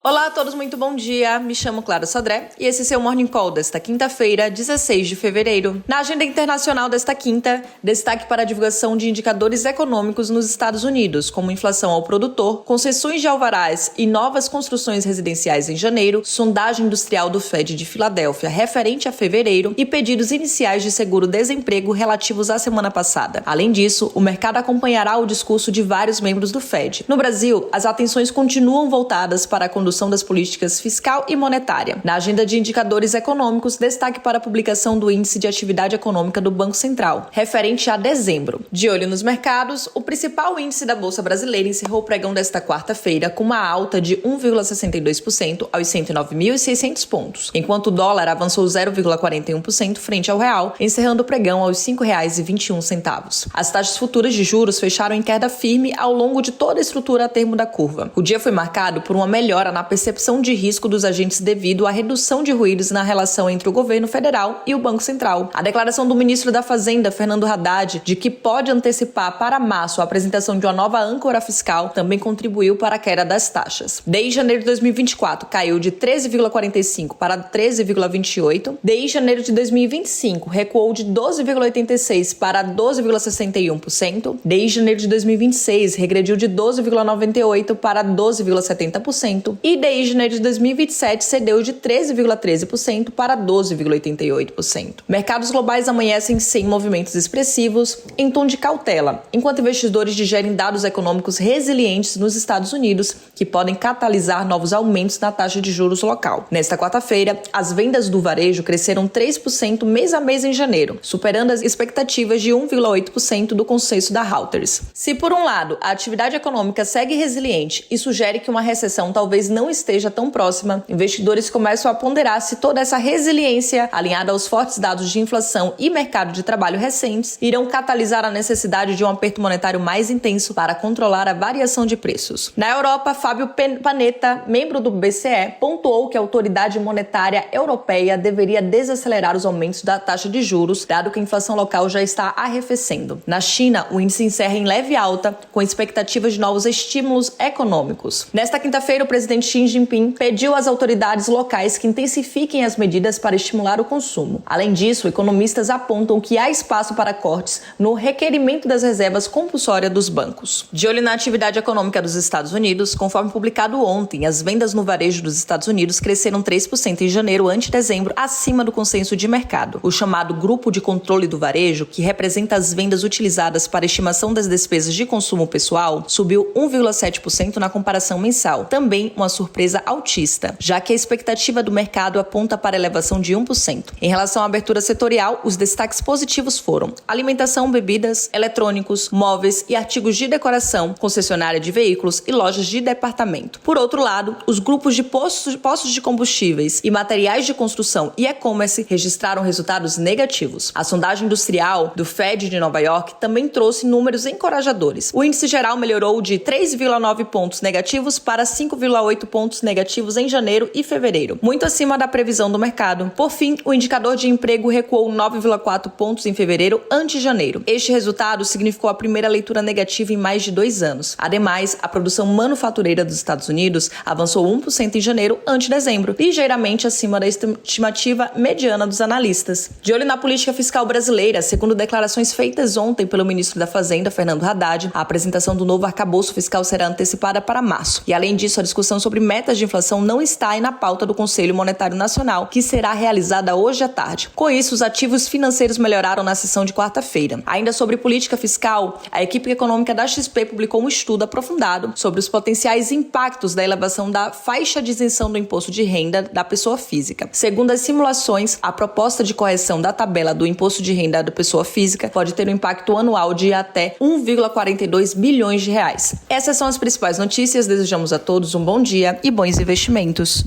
Olá a todos, muito bom dia. Me chamo Clara Sodré e esse é seu Morning Call desta quinta-feira, 16 de fevereiro. Na agenda internacional desta quinta, destaque para a divulgação de indicadores econômicos nos Estados Unidos, como inflação ao produtor, concessões de alvarás e novas construções residenciais em janeiro, sondagem industrial do Fed de Filadélfia referente a fevereiro e pedidos iniciais de seguro-desemprego relativos à semana passada. Além disso, o mercado acompanhará o discurso de vários membros do Fed. No Brasil, as atenções continuam voltadas para a condução das políticas fiscal e monetária. Na agenda de indicadores econômicos, destaque para a publicação do Índice de Atividade Econômica do Banco Central, referente a dezembro. De olho nos mercados, o principal índice da Bolsa Brasileira encerrou o pregão desta quarta-feira com uma alta de 1,62% aos 109.600 pontos, enquanto o dólar avançou 0,41% frente ao real, encerrando o pregão aos R$ 5,21. As taxas futuras de juros fecharam em queda firme ao longo de toda a estrutura a termo da curva. O dia foi marcado por uma melhora na percepção de risco dos agentes devido à redução de ruídos na relação entre o governo federal e o Banco Central. A declaração do ministro da Fazenda, Fernando Haddad, de que pode antecipar para março a apresentação de uma nova âncora fiscal também contribuiu para a queda das taxas. Desde janeiro de 2024, caiu de 13,45 para 13,28. Desde janeiro de 2025, recuou de 12,86 para 12,61%. Desde janeiro de 2026, regrediu de 12,98 para 12,70%. E desde janeiro de 2027 cedeu de 13,13% para 12,88%. Mercados globais amanhecem sem movimentos expressivos, em tom de cautela, enquanto investidores digerem dados econômicos resilientes nos Estados Unidos, que podem catalisar novos aumentos na taxa de juros local. Nesta quarta-feira, as vendas do varejo cresceram 3% mês a mês em janeiro, superando as expectativas de 1,8% do consenso da Reuters. Se por um lado a atividade econômica segue resiliente e sugere que uma recessão talvez não esteja tão próxima, investidores começam a ponderar se toda essa resiliência, alinhada aos fortes dados de inflação e mercado de trabalho recentes, irão catalisar a necessidade de um aperto monetário mais intenso para controlar a variação de preços. Na Europa, Fábio Panetta, membro do BCE, pontuou que a autoridade monetária europeia deveria desacelerar os aumentos da taxa de juros, dado que a inflação local já está arrefecendo. Na China, o índice encerra em leve alta, com expectativas de novos estímulos econômicos. Nesta quinta-feira, o presidente Xi Jinping pediu às autoridades locais que intensifiquem as medidas para estimular o consumo. Além disso, economistas apontam que há espaço para cortes no requerimento das reservas compulsórias dos bancos. De olho na atividade econômica dos Estados Unidos, conforme publicado ontem, as vendas no varejo dos Estados Unidos cresceram 3% em janeiro ante dezembro, acima do consenso de mercado. O chamado Grupo de Controle do Varejo, que representa as vendas utilizadas para estimação das despesas de consumo pessoal, subiu 1,7% na comparação mensal, também uma surpresa altista, já que a expectativa do mercado aponta para elevação de 1%. Em relação à abertura setorial, os destaques positivos foram alimentação, bebidas, eletrônicos, móveis e artigos de decoração, concessionária de veículos e lojas de departamento. Por outro lado, os grupos de postos de combustíveis e materiais de construção e e-commerce registraram resultados negativos. A sondagem industrial do Fed de Nova York também trouxe números encorajadores. O índice geral melhorou de 3,9 pontos negativos para 5,8 pontos negativos em janeiro e fevereiro, muito acima da previsão do mercado. Por fim, o indicador de emprego recuou 9,4 pontos em fevereiro ante janeiro. Este resultado significou a primeira leitura negativa em mais de 2 anos. Ademais, a produção manufatureira dos Estados Unidos avançou 1% em janeiro ante dezembro, ligeiramente acima da estimativa mediana dos analistas. De olho na política fiscal brasileira, segundo declarações feitas ontem pelo ministro da Fazenda, Fernando Haddad, a apresentação do novo arcabouço fiscal será antecipada para março. E além disso, a discussão sobre metas de inflação não está aí na pauta do Conselho Monetário Nacional, que será realizada hoje à tarde. Com isso, os ativos financeiros melhoraram na sessão de quarta-feira. Ainda sobre política fiscal, a equipe econômica da XP publicou um estudo aprofundado sobre os potenciais impactos da elevação da faixa de isenção do imposto de renda da pessoa física. Segundo as simulações, a proposta de correção da tabela do imposto de renda da pessoa física pode ter um impacto anual de até 1,42 bilhões de reais. Essas são as principais notícias. Desejamos a todos um bom dia e bons investimentos.